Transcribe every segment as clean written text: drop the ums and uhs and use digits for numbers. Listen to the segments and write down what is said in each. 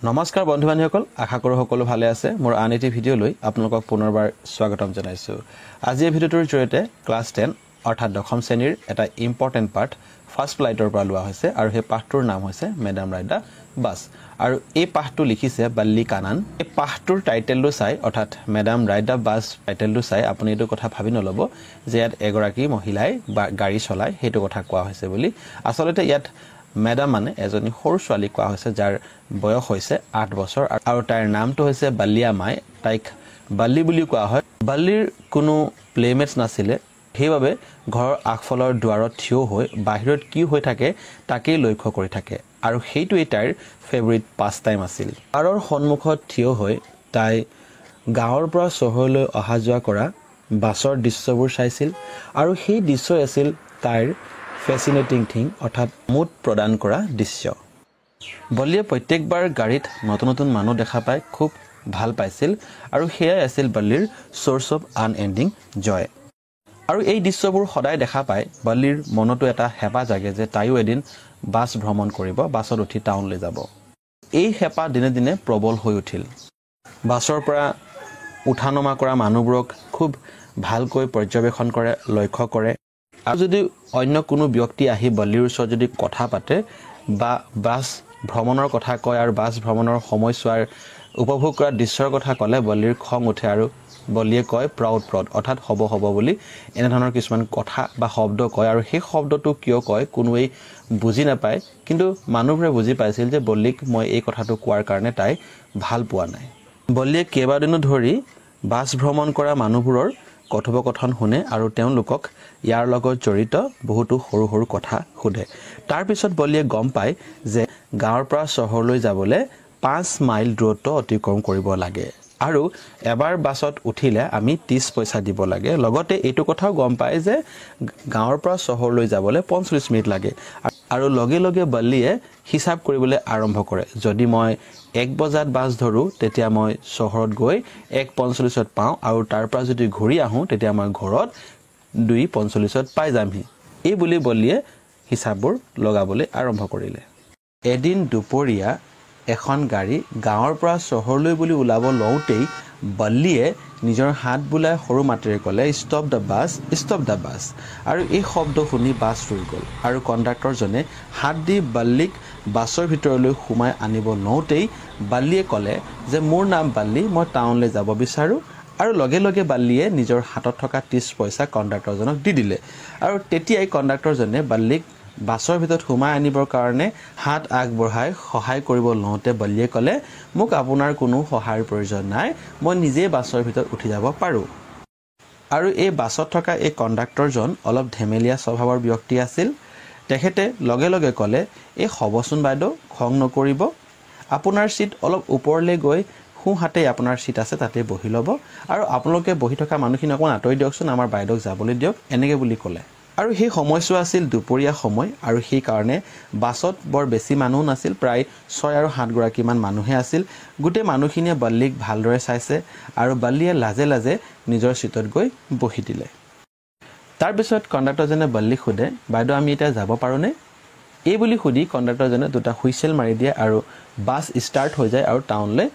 নমস্কাৰ বন্ধু বান্ধৱীসকল, আশা কৰোঁ সকলো ভালে আছে। মোৰ আন এটি ভিডিঅ' লৈ আপোনালোকক পুনৰবাৰ স্বাগতম জনাইছোঁ। আজি এই ভিডিঅ'টোৰ জৰিয়তে ক্লাছ 10 অৰ্থাৎ দশম শ্ৰেণীৰ এটা ইম্পৰ্টেণ্ট পাঠ ফাৰ্ষ্ট ফ্লাইটৰ পৰা লোৱা হৈছে আৰু সেই পাঠটোৰ নাম হৈছে মেডাম ৰাইড দ্য বাছ। আৰু এই পাঠটো লিখিছে বাল্লি কানান। এই পাঠটোৰ টাইটেলটো চাই অৰ্থাৎ মেডাম ৰাইড দ্য বাছ টাইটেলটো চাই আপুনি এইটো কথা ভাবি নল'ব যে ইয়াত এগৰাকী মহিলাই গাড়ী চলায়, সেইটো কথা কোৱা হৈছে বুলি। আচলতে ইয়াত মেডাম মানে এজনী সৰু ছোৱালী কোৱা হৈছে যাৰ বয়স হৈছে 8 বছৰ আৰু তাইৰ নামটো হৈছে বাল্লিয়া মাই। তাইক বাল্লি বুলি কোৱা হয়। বাল্লিৰ কোনো প্লেমেটছ নাছিলে, সেইবাবে ঘৰৰ আগফালৰ দুৱাৰত থিয় হৈ বাহিৰত কি হৈ থাকে তাকেই লক্ষ্য কৰি থাকে আৰু সেইটোৱেই তাইৰ ফেভৰিট পাছ টাইম আছিল। দুৱাৰৰ সন্মুখত থিয় হৈ তাই গাঁৱৰ পৰা চহৰলৈ অহা যোৱা কৰা বাছৰ দৃশ্যবোৰ চাইছিল আৰু সেই দৃশ্যই আছিল তাইৰ ফেচিনেটিং থিং অৰ্থাৎ মুড প্ৰদান কৰা দৃশ্য। বল্লিয়ে প্ৰত্যেকবাৰ গাড়ীত নতুন নতুন মানুহ দেখা পাই খুব ভাল পাইছিল আৰু সেয়াই আছিল বল্লিৰ চ'ৰ্চ অফ আনএণ্ডিং জয়। আৰু এই দৃশ্যবোৰ সদায় দেখা পাই বল্লিৰ মনতো এটা হেঁপাহ জাগে যে তাইও এদিন বাছ ভ্ৰমণ কৰিব, বাছত উঠি টাউনলৈ যাব। এই হেঁপাহ দিনে দিনে প্ৰবল হৈ উঠিল। বাছৰ পৰা উঠা নমা কৰা মানুহবোৰক খুব ভালকৈ পৰ্যবেক্ষণ কৰে, লক্ষ্য কৰে আৰু যদি অন্য কোনো ব্যক্তি আহি বল্লিৰ ওচৰত যদি কথা পাতে বা বাছ ভ্ৰমণৰ কথা কয় আৰু বাছ ভ্ৰমণৰ সময়ছোৱাৰ উপভোগ কৰা দৃশ্যৰ কথা ক'লে বল্লিৰ খং উঠে আৰু বল্লিয়ে কয় প্ৰাউড অৰ্থাৎ হ'ব বুলি এনেধৰণৰ কিছুমান কথা বা শব্দ কয় আৰু সেই শব্দটো কিয় কয় কোনোৱেই বুজি নাপায়, কিন্তু মানুহবোৰে বুজি পাইছিল যে বল্লিক মই এই কথাটো কোৱাৰ কাৰণে তাই ভাল পোৱা নাই। বল্লিয়ে কেইবাদিনো ধৰি বাছ ভ্ৰমণ কৰা মানুহবোৰৰ কথোপকথন শুনে আৰু তেওঁলোকক ইয়াৰ লগত জড়িত বহুতো সৰু সৰু কথা সোধে। তাৰপিছত বল্লিয়ে গম পায় যে গাঁৱৰ পৰা চহৰলৈ যাবলৈ 5 মাইল দূৰত্ব অতিক্ৰম কৰিব লাগে আৰু এবাৰ বাছত উঠিলে আমি 30 পইচা দিব লাগে। লগতে এইটো কথাও গম পায় যে গাঁৱৰ পৰা চহৰলৈ যাবলৈ 45 মিনিট লাগে আৰু লগে লগে বল্লিয়ে হিচাপ কৰিবলৈ আৰম্ভ কৰে। যদি মই 1 বজাত বাছ ধৰোঁ তেতিয়া মই চহৰত গৈ 1:45 পাওঁ আৰু তাৰ পৰা যদি ঘূৰি আহোঁ তেতিয়া মই ঘৰত 2:45 পাই যামহি। এই বুলি বল্লিয়ে হিচাপবোৰ লগাবলৈ আৰম্ভ কৰিলে। এদিন দুপৰীয়া এখন গাড়ী গাঁৱৰ পৰা চহৰলৈ বুলি ওলাব লওঁতেই বল্লিয়ে নিজৰ হাত বোলাই সৰু মাতেৰে ক'লে ষ্টপ দ্য বাছ আৰু এই শব্দ শুনি বাছ ৰৈ গ'ল আৰু কণ্ডাক্টৰজনে হাত দি বল্লিক বাছৰ ভিতৰলৈ সোমাই আনিব লওঁতেই বল্লিয়ে ক'লে যে মোৰ নাম বাল্লি, মই টাউনলৈ যাব বিচাৰোঁ আৰু লগে লগে বল্লিয়ে নিজৰ হাতত থকা 30 পইচা কণ্ডাক্টৰজনক দি দিলে আৰু তেতিয়াই কণ্ডাক্টৰজনে বল্লিক বাছৰ ভিতৰত সোমাই আনিবৰ কাৰণে হাত আগবঢ়াই সহায় কৰিব লওঁতে বল্লিয়ে ক'লে মোক আপোনাৰ কোনো সহায়ৰ প্ৰয়োজন নাই, মই নিজেই বাছৰ ভিতৰত উঠি যাব পাৰোঁ। আৰু এই বাছত থকা এই কণ্ডাক্টৰজন অলপ ধেমেলীয়া স্বভাৱৰ ব্যক্তি আছিল। তেখেতে লগে লগে ক'লে এই হ'বচোন বাইদেউ, খং নকৰিব, আপোনাৰ ছিট অলপ ওপৰলৈ গৈ সোঁহাতেই আপোনাৰ ছিট আছে, তাতে বহি ল'ব আৰু আপোনালোকে বহি থকা মানুহখিনি অকণমান আঁতৰি দিয়কচোন, আমাৰ বাইদেউক যাবলৈ দিয়ক, এনেকৈ বুলি ক'লে। আৰু সেই সময়ছোৱা আছিল দুপৰীয়া সময় আৰু সেইকাৰণে বাছত বৰ বেছি মানুহ নাছিল, প্ৰায় 6 আৰু 7 গৰাকীমান মানুহে আছিল। গোটেই মানুহখিনিয়ে বল্লিক ভালদৰে চাইছে আৰু বল্লিয়ে লাজে লাজে নিজৰ ছিটত গৈ বহি দিলে। তাৰপিছত কণ্ডাক্টৰজনে বল্লিক সোধে বাইদেউ আমি এতিয়া যাব পাৰোঁনে? এই বুলি সুধি কণ্ডাক্টৰজনে 2টা হুইচেল মাৰি দিয়ে আৰু বাছ ষ্টাৰ্ট হৈ যায় আৰু টাউনলৈ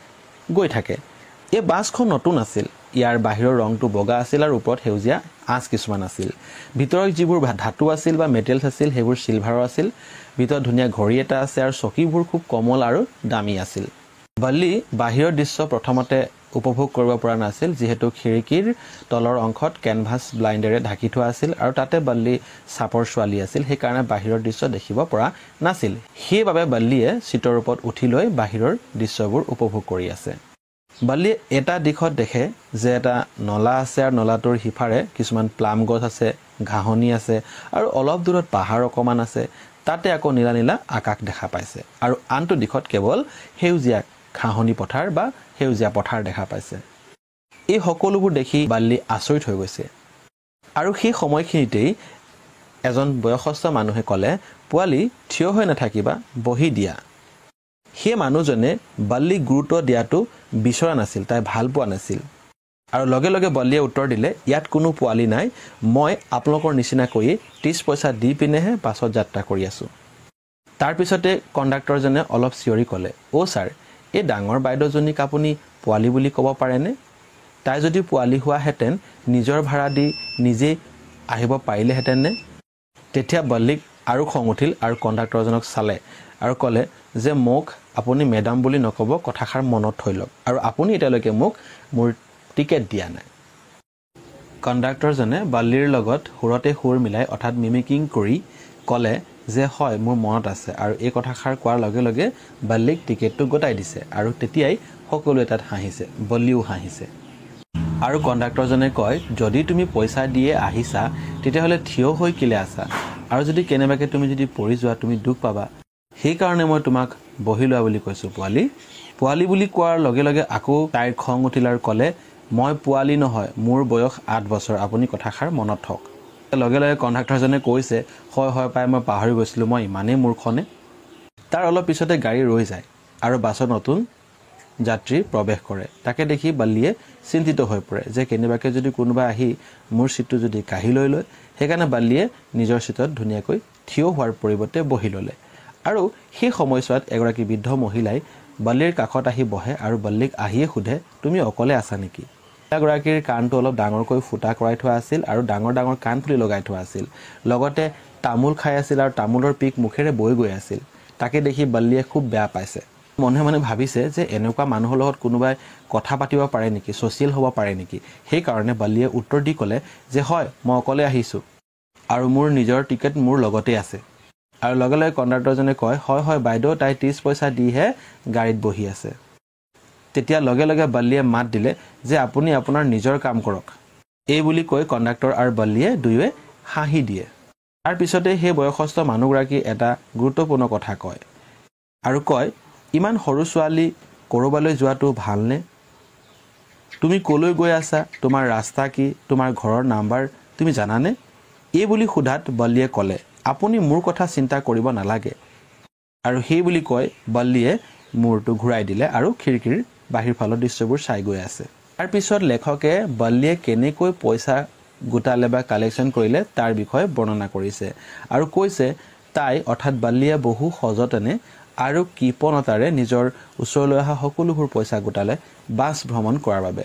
গৈ থাকে। এই বাছখন নতুন আছিল, ইয়াৰ বাহিৰৰ ৰংটো বগা আছিল আৰু ওপৰত সেউজীয়া আঁচ কিছুমান আছিল। ভিতৰত যিবোৰ ধাতু আছিল বা মেটেৰিয়েলছ আছিল সেইবোৰ চিলভাৰৰ আছিল। ভিতৰত ধুনীয়া ঘড়ী এটা আছে আৰু চকীবোৰ খুব কোমল আৰু দামী আছিল। বল্লি বাহিৰৰ দৃশ্য প্ৰথমতে উপভোগ কৰিব পৰা নাছিল, যিহেতু খিৰিকীৰ তলৰ অংশত কেনভাছ ব্লাইণ্ডেৰে ঢাকি থোৱা আছিল আৰু তাতে বল্লি চাপৰ ছোৱালী আছিল, সেইকাৰণে বাহিৰৰ দৃশ্য দেখিব পৰা নাছিল। সেইবাবে বল্লিয়ে ছিটৰ ওপৰত উঠি লৈ বাহিৰৰ দৃশ্যবোৰ উপভোগ কৰি আছে। বল্লিয়ে এটা দিশত দেখে যে এটা নলা আছে আৰু নলাটোৰ সিফাৰে কিছুমান প্লাম গছ আছে, ঘাঁহনি আছে আৰু অলপ দূৰত পাহাৰ অকণমান আছে। তাতে আকৌ নীলা নীলা আকাশ দেখা পাইছে আৰু আনটো দিশত কেৱল সেউজীয়া ঘাঁহনি পথাৰ বা সেউজীয়া পথাৰ দেখা পাইছে। এই সকলোবোৰ দেখি বল্লি আচৰিত হৈ গৈছে আৰু সেই সময়খিনিতেই এজন বয়সস্থ মানুহে ক'লে পোৱালি থিয় হৈ নাথাকিবা, বহি দিয়া। সেই মানুহজনে বল্লিক গুৰুত্ব দিয়াটো বিচৰা নাছিল, তাই ভাল পোৱা নাছিল আৰু লগে লগে বল্লিয়ে উত্তৰ দিলে ইয়াত কোনো পোৱালি নাই, মই আপোনালোকৰ নিচিনাকৈয়ে 30 পইচা দি পিনেহে বাছত যাত্ৰা কৰি আছোঁ। তাৰ পিছতে কণ্ডাক্টৰজনে অলপ চিঞৰি ক'লে অ' ছাৰ, এই ডাঙৰ বাইদেউজনীক আপুনি পোৱালি বুলি ক'ব পাৰেনে? তাই যদি পোৱালি হোৱাহেঁতেন নিজৰ ভাড়া দি নিজে আহিব পাৰিলেহেঁতেননে? তেতিয়া বল্লিক আৰু খং উঠিল আৰু কণ্ডাক্টৰজনক চালে আৰু ক'লে যে মোক আপুনি মেডাম বুলি নক'ব, কথাষাৰ মনত থৈ লওক, আৰু আপুনি এতিয়ালৈকে মোক মোৰ টিকেট দিয়া নাই। কণ্ডাক্টৰজনে বল্লিৰ লগত সুৰতে সুৰ মিলাই অৰ্থাৎ মিমিকিং কৰি ক'লে যে হয় মোৰ মনত আছে, আৰু এই কথাষাৰ কোৱাৰ লগে লগে বল্লিক টিকেটটো গতাই দিছে আৰু তেতিয়াই সকলোৱে তাত হাঁহিছে, বল্লিও হাঁহিছে। আৰু কণ্ডাক্টৰজনে কয় যদি তুমি পইচা দিয়ে আহিছা তেতিয়াহ'লে থিয় হৈ কিলে আছা, আৰু যদি কেনেবাকৈ তুমি যদি পৰি যোৱা তুমি দুখ পাবা, সেইকাৰণে মই তোমাক বহি লোৱা বুলি কৈছোঁ পোৱালি। পোৱালি বুলি কোৱাৰ লগে লগে আকৌ তাইৰ খং উঠিল আৰু ক'লে মই পোৱালি নহয়, মোৰ বয়স 8 বছৰ, আপুনি কথাষাৰ মনত থওক। লগে লগে কণ্ডাক্টৰজনে কৈছে হয় হয় পাই মই পাহৰি গৈছিলোঁ, মই ইমানেই মূৰ্খনে। তাৰ অলপ পিছতে গাড়ী ৰৈ যায় আৰু বাছত নতুন যাত্ৰী প্ৰৱেশ কৰে। তাকে দেখি বল্লিয়ে চিন্তিত হৈ পৰে যে কেনেবাকৈ যদি কোনোবা আহি মোৰ ছিটটো যদি কাঢ়ি লৈ লয়। সেইকাৰণে বল্লিয়ে নিজৰ ছিটত ধুনীয়াকৈ থিয় হোৱাৰ পৰিৱৰ্তে বহি ল'লে। আৰু সেই সময়ছোৱাত এগৰাকী বৃদ্ধ মহিলাই বল্লিৰ কাষত আহি বহে আৰু বল্লিক আহিয়ে সোধে তুমি অকলে আছা নেকি? মহিলাগৰাকীৰ কাণটো অলপ ডাঙৰকৈ ফুটা কৰাই থোৱা আছিল আৰু ডাঙৰ ডাঙৰ কাণফুলি লগাই থোৱা আছিল, লগতে তামোল খাই আছিল আৰু তামোলৰ পিক মুখেৰে বৈ গৈ আছিল। তাকে দেখি বল্লিয়ে খুব বেয়া পাইছে। মনে মনে ভাবিছে যে এনেকুৱা মানুহৰ লগত কোনোবাই কথা পাতিব পাৰে নেকি, ছ'চিয়েল হ'ব পাৰে নেকি। সেইকাৰণে বল্লিয়ে উত্তৰ দি ক'লে যে হয় মই অকলে আহিছোঁ আৰু মোৰ নিজৰ টিকেট মোৰ লগতে আছে। আৰু লগে লগে কণ্ডাক্টৰজনে কয় হয় হয় বাইদেউ, তাই 30 পইচা দিহে গাড়ীত বহি আছে। তেতিয়া লগে লগে বল্লিয়ে মাত দিলে যে আপুনি আপোনাৰ নিজৰ কাম কৰক। এই বুলি কৈ কণ্ডাক্টৰ আৰু বল্লিয়ে দুয়োৱে হাঁহি দিয়ে। তাৰ পিছতে সেই বয়সস্থ মানুহগৰাকী এটা গুৰুত্বপূৰ্ণ কথা কয় আৰু কয় ইমান সৰু ছোৱালী ক'ৰবালৈ যোৱাটো ভালনে? তুমি ক'লৈ গৈ আছা, তোমাৰ ৰাস্তা কি, তোমাৰ ঘৰৰ নাম্বাৰ তুমি জানানে? এই বুলি সোধাত বল্লিয়ে ক'লে আপুনি মোৰ কথা চিন্তা কৰিব নালাগে, আৰু সেই বুলি কৈ বল্লিয়ে মূৰটো ঘূৰাই দিলে আৰু খিৰিকীৰ বাহিৰ ফালৰ দৃশ্যবোৰ চাই গৈ আছে। তাৰপিছত লেখকে বল্লিয়ে কেনেকৈ পইচা গোটালে বা কালেকশ্যন কৰিলে তাৰ বিষয়ে বৰ্ণনা কৰিছে আৰু কৈছে তাই অৰ্থাৎ বল্লিয়ে বহু সযতনে আৰু কৃপণতাৰে নিজৰ ওচৰলৈ অহা সকলোবোৰ পইচা গোটালে বাছ ভ্ৰমণ কৰাৰ বাবে।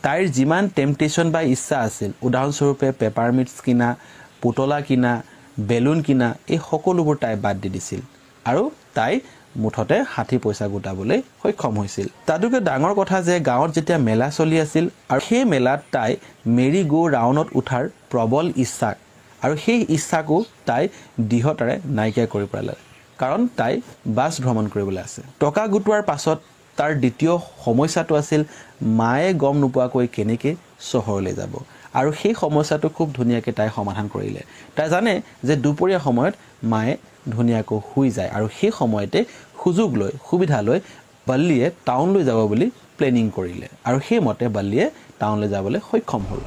তাইৰ যিমান টেম্পটেশ্যন বা ইচ্ছা আছিল, উদাহৰণস্বৰূপে পেপাৰ মিটছ কিনা, পুতলা কিনা, বেলুন কিনা, এই সকলোবোৰ তাই বাদ দি দিছিল আৰু তাই মুঠতে 60 পইচা গোটাবলৈ সক্ষম হৈছিল। তাতোকৈ ডাঙৰ কথা যে গাঁৱত যেতিয়া মেলা চলি আছিল আৰু সেই মেলাত তাই মেৰি গো ৰাউণ্ডত উঠাৰ প্ৰবল ইচ্ছা, আৰু সেই ইচ্ছাকো তাই দৃঢ়তাৰে নাইকিয়া কৰি পেলালে, কাৰণ তাই বাছ ভ্ৰমণ কৰিবলৈ আছে। টকা গোটোৱাৰ পাছত তাৰ দ্বিতীয় সমস্যাটো আছিল মায়ে গম নোপোৱাকৈ কেনেকৈ চহৰলৈ যাব, আৰু সেই সমস্যাটো খুব ধুনীয়াকৈ তাই সমাধান কৰিলে। তাই জানে যে দুপৰীয়া সময়ত মায়ে ধুনীয়াকৈ শুই যায়, আৰু সেই সময়তে সুযোগ লৈ সুবিধা লৈ বল্লিয়ে টাউনলৈ যাব বুলি প্লেনিং কৰিলে, আৰু সেইমতে বল্লিয়ে টাউনলৈ যাবলৈ সক্ষম হ'ল।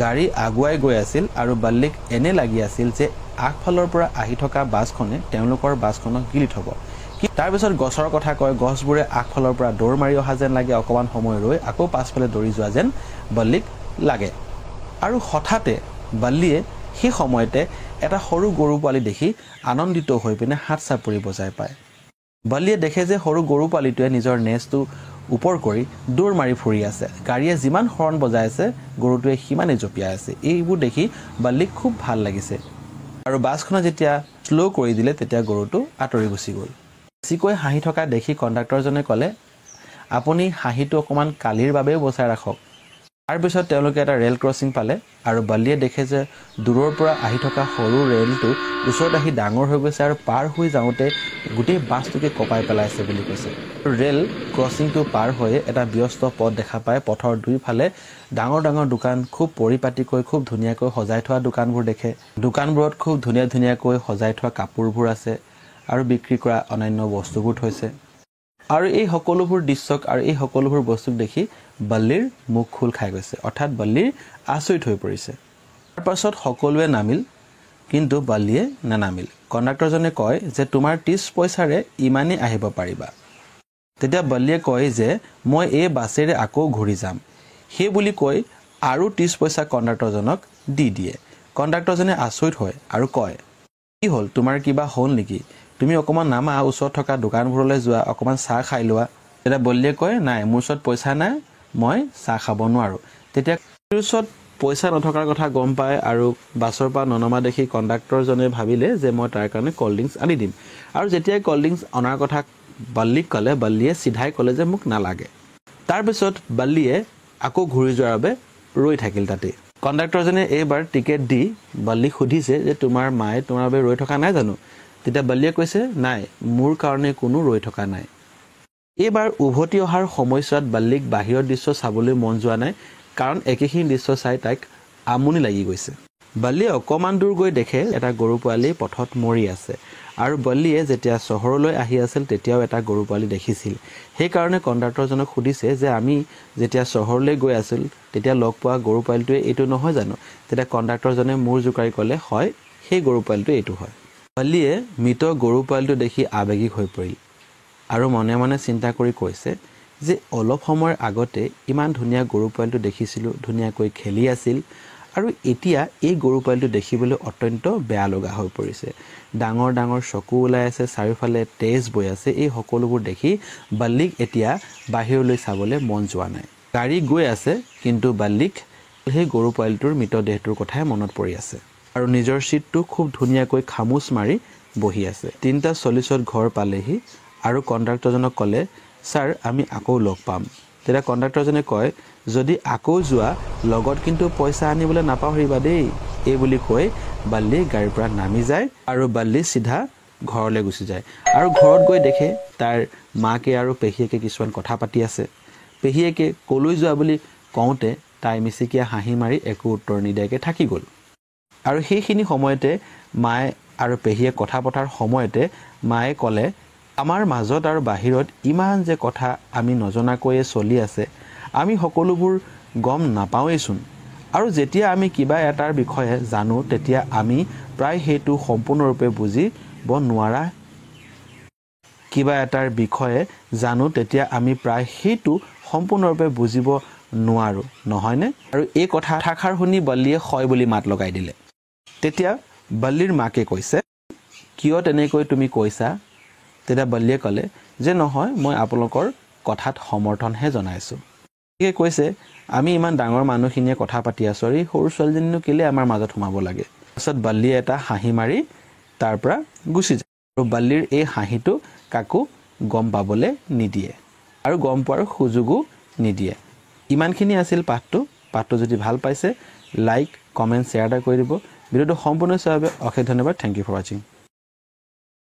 গাড়ী আগুৱাই গৈ আছিল আৰু বল্লিক এনে লাগি আছিল যে আগফালৰ পৰা আহি থকা বাছখনে তেওঁলোকৰ বাছখনক গিলি থ'ব। তাৰপিছত গছৰ কথা কয়, গছবোৰে আগফালৰ পৰা দৌৰ মাৰি অহা যেন লাগে, অকণমান সময় ৰৈ আকৌ পাছফালে দৌৰি যোৱা যেন বল্লিক লাগে। আৰু হঠাতে বল্লিয়ে সেই সময়তে এটা সৰু গৰু পোৱালি দেখি আনন্দিত হৈ পিনে হাত চাপৰি বজাই পায়। বল্লিয়ে দেখে যে সৰু গৰু পোৱালিটোৱে নিজৰ নেজটো ওপৰ কৰি দৌৰ মাৰি ফুৰি আছে, গাড়ীয়ে যিমান হৰ্ণ বজাই আছে গৰুটোৱে সিমানেই জঁপিয়াই আছে। এইবোৰ দেখি বল্লিক খুব ভাল লাগিছে, আৰু বাছখনে যেতিয়া শ্ল' কৰি দিলে তেতিয়া গৰুটো আঁতৰি গুচি গ'ল। বেছিকৈ হাঁহি থকা দেখি কণ্ডাক্টৰজনে ক'লে আপুনি হাঁহিটো অকণমান কালিৰ বাবেও বচাই ৰাখক। তাৰপিছত তেওঁলোকে এটা ৰেল ক্ৰছিং পালে আৰু বল্লিয়ে দেখে যে দূৰৰ পৰা আহি থকা সৰু ৰেলটো ওচৰত আহি ডাঙৰ হৈ গৈছে আৰু পাৰ হৈ যাওঁতে গোটেই বাছটোকে কঁপাই পেলাইছে বুলি কৈছে। ৰেল ক্ৰছিংটো পাৰ হৈয়ে এটা ব্যস্ত পথ দেখা পায়। পথৰ দুইফালে ডাঙৰ ডাঙৰ দোকান, খুব পৰিপাটিকৈ খুব ধুনীয়াকৈ সজাই থোৱা দোকানবোৰ দেখে। দোকানবোৰত খুব ধুনীয়া ধুনীয়াকৈ সজাই থোৱা কাপোৰবোৰ আছে আৰু বিক্ৰী কৰা অন্যান্য বস্তুবোৰ থৈছে। আৰু এই সকলোবোৰ দৃশ্যক আৰু এই সকলোবোৰ বস্তুক দেখি বল্লিৰ মুখ খোল খাই গৈছে, অৰ্থাৎ বল্লিৰ আচৰিত হৈ পৰিছে। তাৰপাছত সকলোৱে নামিল, কিন্তু বল্লিয়ে নানামিল। কণ্ডাক্টৰজনে কয় যে তোমাৰ 30 পইচাৰে ইমানেই আহিব পাৰিবা। তেতিয়া বল্লিয়ে কয় যে মই এই বাছেৰে আকৌ ঘূৰি যাম। সেই বুলি কৈ আৰু 30 পইচা কণ্ডাক্টৰজনক দি দিয়ে। কণ্ডাক্টৰজনে আচৰিত হয় আৰু কয় কি হ'ল, তোমাৰ কিবা হ'ল নেকি? তুমি অকণমান নামা, ওচৰত থকা দোকানবোৰলৈ যোৱা, অকণমান চাহ খাই লোৱা। তেতিয়া বল্লিয়ে কয় নাই মোৰ ওচৰত পইচা নাই মই চাহ খাব নোৱাৰো তেতিয়া ওচৰত পইচা নথকাৰ কথা গম পায় আৰু বাছৰ পৰা ননমা দেখি কণ্ডাক্টৰজনে ভাবিলে যে মই তাৰ কাৰণে ক'ল্ড ড্ৰিংকছ আনি দিম আৰু যেতিয়া ক'ল্ড ড্ৰিংকছ অনাৰ কথা বল্লিক ক'লে বল্লিয়ে সিধাই ক'লে যে মোক নালাগে তাৰ পিছত বল্লিয়ে আকৌ ঘূৰি যোৱাৰ বাবে ৰৈ থাকিল তাতে কণ্ডাক্টৰজনে এইবাৰ টিকেট দি বল্লিক সুধিছে যে তোমাৰ মায়ে তোমাৰ বাবে ৰৈ থকা নাই জানো তেতিয়া বল্লিয়ে কৈছে নাই মোৰ কাৰণে কোনো ৰৈ থকা নাই এইবাৰ উভতি অহাৰ সময়ছোৱাত বল্লিক বাহিৰৰ দৃশ্য চাবলৈ মন যোৱা নাই কাৰণ একেখিনি দৃশ্য চাই তাইক আমনি লাগি গৈছে বল্লিয়ে অকমান দূৰ গৈ দেখে এটা গৰু পোৱালি পথত মৰি আছে আৰু বল্লিয়ে যেতিয়া চহৰলৈ আহি আছিল তেতিয়াও এটা গৰু পোৱালি দেখিছিল সেই কাৰণে কণ্ডাক্টৰজনক সুধিছে যে আমি যেতিয়া চহৰলৈ গৈ আছিল তেতিয়া লগ পোৱা গৰু পোৱালিটোৱে এইটো নহয় জানো তেতিয়া কণ্ডাক্টৰজনে মূৰ জোকাৰি ক'লে হয় সেই গৰু পোৱালিটো এইটো হয় বল্লিয়ে মৃত গৰু পোৱালিটো দেখি আবেগিক হৈ পৰিল আৰু মনে মনে চিন্তা কৰি কৈছে যে অলপ সময়ৰ আগতে ইমান ধুনীয়া গৰু পোৱালিটো দেখিছিলোঁ ধুনীয়াকৈ খেলি আছিল আৰু এতিয়া এই গৰু পোৱালিটো দেখিবলৈ অত্যন্ত বেয়া লগা হৈ পৰিছে ডাঙৰ ডাঙৰ চকু ওলাই আছে চাৰিওফালে তেজ বৈ আছে এই সকলোবোৰ দেখি বল্লিক এতিয়া বাহিৰলৈ চাবলৈ মন যোৱা নাই গাড়ী গৈ আছে কিন্তু বল্লিক সেই গৰু পোৱালিটোৰ মৃতদেহটোৰ কথাই মনত পৰি আছে আৰু নিজৰ সিটটো খুব ধুনীয়াকৈ খামুচ মাৰি বহি আছে 3:40ত ঘৰ পালেহি আৰু কণ্ডাক্টৰজনক ক'লে স্যাৰ আমি আকৌ লগ পাম তেতিয়া কণ্ডাক্টৰজনে কয় যদি আকৌ যোৱা লগত কিন্তু পইচা আনিবলৈ নাপাহৰিবা দেই এই বুলি কৈ বল্লি গাড়ীৰ পৰা নামি যায় আৰু বল্লি সিধা ঘৰলৈ গুচি যায় আৰু ঘৰত গৈ দেখে তাৰ মাকে আৰু পেহীয়েকে কিছুমান কথা পাতি আছে পেহীয়েকে কলৈ যোৱা বুলি কওঁতে তাই মিচিকিয়া হাঁহি মাৰি একো উত্তৰ নিদিয়াকৈ থাকি গ'ল আৰু সেইখিনি সময়তে মায়ে আৰু পেহীয়ে কথা পতাৰ সময়তে মায়ে ক'লে আমাৰ মাজত আৰু বাহিৰত ইমান যে কথা আমি নজনাকৈয়ে চলি আছে আমি সকলোবোৰ গম নাপাওঁৱেইচোন আৰু যেতিয়া আমি কিবা এটাৰ বিষয়ে জানো তেতিয়া আমি প্ৰায় সেইটো সম্পূৰ্ণৰূপে বুজিব নোৱাৰা কিবা এটাৰ বিষয়ে জানো তেতিয়া আমি প্ৰায় সেইটো সম্পূৰ্ণৰূপে বুজিব নোৱাৰো নহয়নে আৰু এই কথাষাৰ শুনি বল্লিয়ে হয় বুলি মাত লগাই দিলে তেতিয়া বল্লিৰ মাকে কৈছে কিয় তেনেকৈ তুমি কৈছা তেতিয়া বল্লিয়ে ক'লে যে নহয় মই আপোনালোকৰ কথাত সমৰ্থনহে জনাইছোঁ ঠিক কৈছে আমি ইমান ডাঙৰ মানুহখিনিয়ে কথা পাতি আছোঁ আৰু সৰু ছোৱালীজনীনো কেলে আমাৰ মাজত সোমাব লাগে তাৰপিছত বল্লিয়ে এটা হাঁহি মাৰি তাৰ পৰা গুচি যায় আৰু বল্লিৰ এই হাঁহিটো কাকো গম পাবলৈ নিদিয়ে আৰু গম পোৱাৰ সুযোগো নিদিয়ে ইমানখিনি আছিল পাঠটো যদি ভাল পাইছে লাইক কমেণ্ট শ্বেয়াৰ এটা কৰি দিব ভিডিঅ'টো সম্পূৰ্ণ চোৱাৰ বাবে অশেষ ধন্যবাদ থেংক ইউ ফৰ ৱাচিং